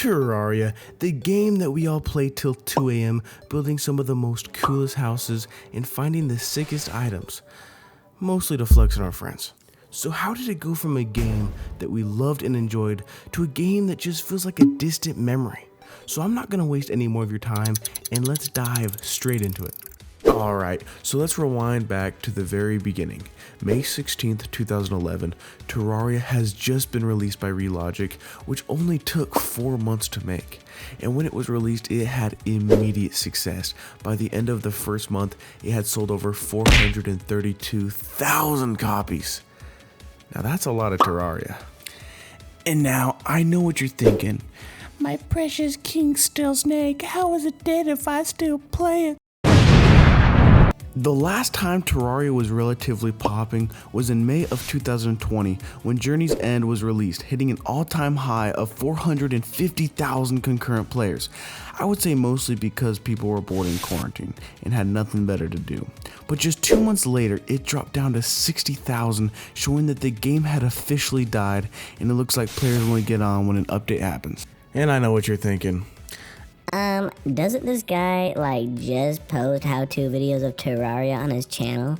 Terraria, the game that we all play till 2 a.m., building some of the most coolest houses and finding the sickest items, mostly to flex on our friends. So how did it go from a game that we loved and enjoyed to a game that just feels like a distant memory? So I'm not gonna waste any more of your time, and let's dive straight into it. Alright, so let's rewind back to the very beginning. May 16th, 2011, Terraria has just been released by Relogic, which only took 4 months to make. And when it was released, it had immediate success. By the end of the first month, it had sold over 432,000 copies. Now that's a lot of Terraria. And now, I know what you're thinking. My precious king still snake, how is it dead if I still play it? The last time Terraria was relatively popping was in May of 2020 when Journeysend was released, hitting an all-time high of 450,000 concurrent players. I would say mostly because people were bored in quarantine and had nothing better to do. But just 2 months later, it dropped down to 60,000, showing that the game had officially died, and it looks like players only get on when an update happens. And I know what you're thinking. Doesn't this guy, just post how-to videos of Terraria on his channel?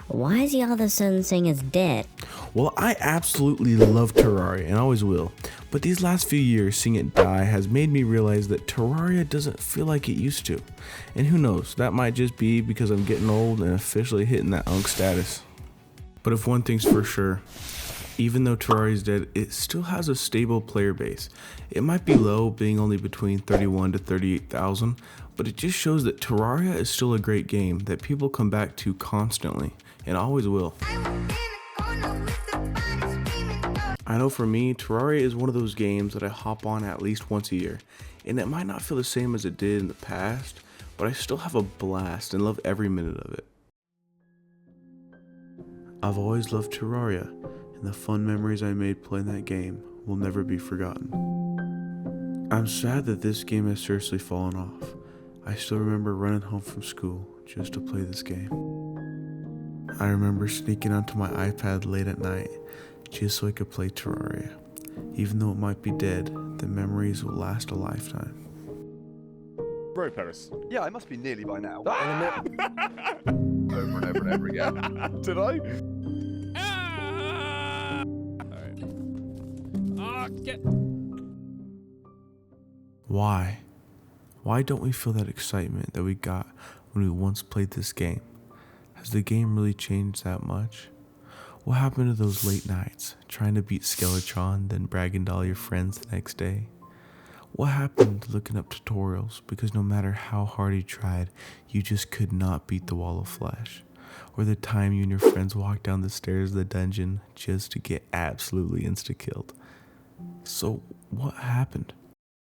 Why is he all of a sudden saying it's dead? Well, I absolutely love Terraria and always will, but these last few years seeing it die has made me realize that Terraria doesn't feel like it used to. And who knows, that might just be because I'm getting old and officially hitting that unk status. But if one thing's for sure, even though Terraria is dead, it still has a stable player base. It might be low, being only between 31 to 38,000, but it just shows that Terraria is still a great game that people come back to constantly, and always will. I know for me, Terraria is one of those games that I hop on at least once a year, and it might not feel the same as it did in the past, but I still have a blast and love every minute of it. I've always loved Terraria, and the fun memories I made playing that game will never be forgotten. I'm sad that this game has seriously fallen off. I still remember running home from school just to play this game. I remember sneaking onto my iPad late at night just so I could play Terraria. Even though it might be dead, the memories will last a lifetime. Bro, Paris. Yeah, I must be nearly by now. Ah! Over and over and over again. Did I? Alright. Ah, get. Why? Why don't we feel that excitement that we got when we once played this game? Has the game really changed that much? What happened to those late nights, trying to beat Skeletron, then bragging to all your friends the next day? What happened to looking up tutorials because no matter how hard you tried, you just could not beat the wall of flesh? Or the time you and your friends walked down the stairs of the dungeon just to get absolutely insta-killed? So what happened?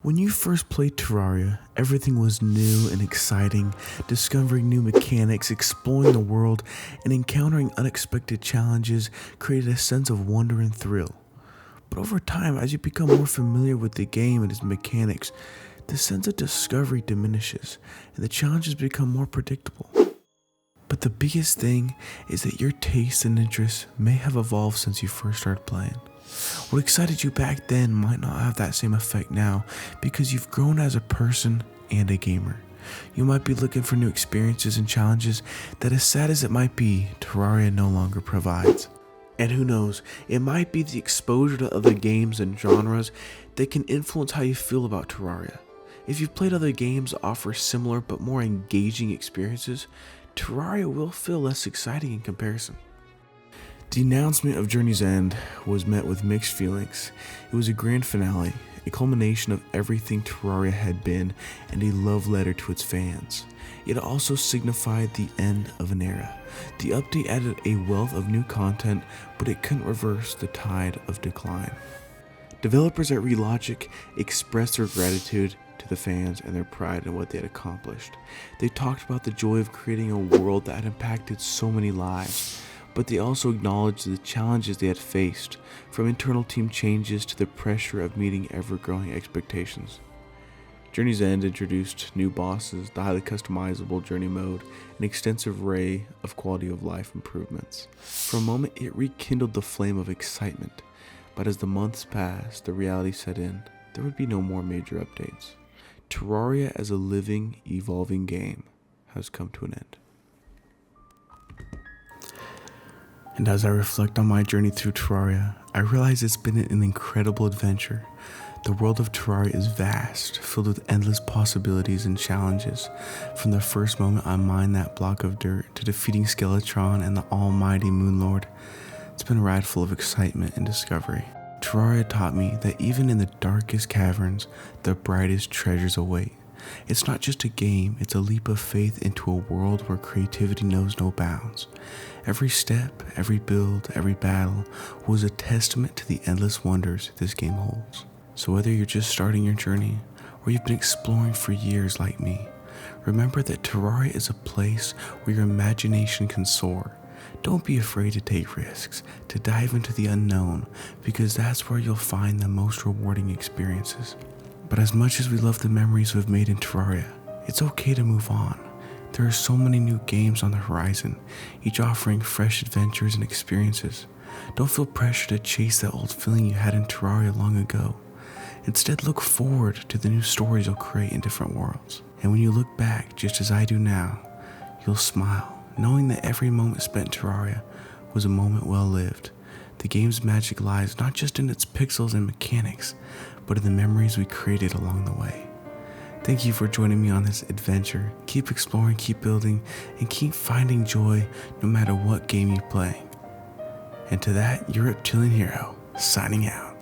When you first played Terraria, everything was new and exciting, discovering new mechanics, exploring the world, and encountering unexpected challenges created a sense of wonder and thrill. But over time, as you become more familiar with the game and its mechanics, the sense of discovery diminishes, and the challenges become more predictable. But the biggest thing is that your tastes and interests may have evolved since you first started playing. What excited you back then might not have that same effect now because you've grown as a person and a gamer. You might be looking for new experiences and challenges that, as sad as it might be, Terraria no longer provides. And who knows, it might be the exposure to other games and genres that can influence how you feel about Terraria. If you've played other games that offer similar but more engaging experiences, Terraria will feel less exciting in comparison. The announcement of Journeysend was met with mixed feelings. It was a grand finale, a culmination of everything Terraria had been, and a love letter to its fans. It also signified the end of an era. The update added a wealth of new content, but it couldn't reverse the tide of decline. Developers at Relogic expressed their gratitude to the fans and their pride in what they had accomplished. They talked about the joy of creating a world that had impacted so many lives, but they also acknowledged the challenges they had faced, from internal team changes to the pressure of meeting ever-growing expectations. Journeysend introduced new bosses, the highly customizable journey mode, an extensive array of quality of life improvements. For a moment, it rekindled the flame of excitement, but as the months passed, the reality set in. there would be no more major updates. Terraria as a living, evolving game has come to an end. And as I reflect on my journey through Terraria, I realize it's been an incredible adventure. The world of Terraria is vast, filled with endless possibilities and challenges. From the first moment I mined that block of dirt to defeating Skeletron and the almighty Moonlord, it's been a ride full of excitement and discovery. Terraria taught me that even in the darkest caverns, the brightest treasures await. It's not just a game, it's a leap of faith into a world where creativity knows no bounds. Every step, every build, every battle was a testament to the endless wonders this game holds. So whether you're just starting your journey, or you've been exploring for years like me, remember that Terraria is a place where your imagination can soar. Don't be afraid to take risks, to dive into the unknown, because that's where you'll find the most rewarding experiences. But as much as we love the memories we've made in Terraria, it's okay to move on. There are so many new games on the horizon, each offering fresh adventures and experiences. Don't feel pressure to chase that old feeling you had in Terraria long ago. Instead, look forward to the new stories you'll create in different worlds. And when you look back, just as I do now, you'll smile, knowing that every moment spent in Terraria was a moment well lived. The game's magic lies not just in its pixels and mechanics, but in the memories we created along the way. Thank you for joining me on this adventure. Keep exploring, keep building, and keep finding joy no matter what game you play. And to that, your reptilian hero, signing out.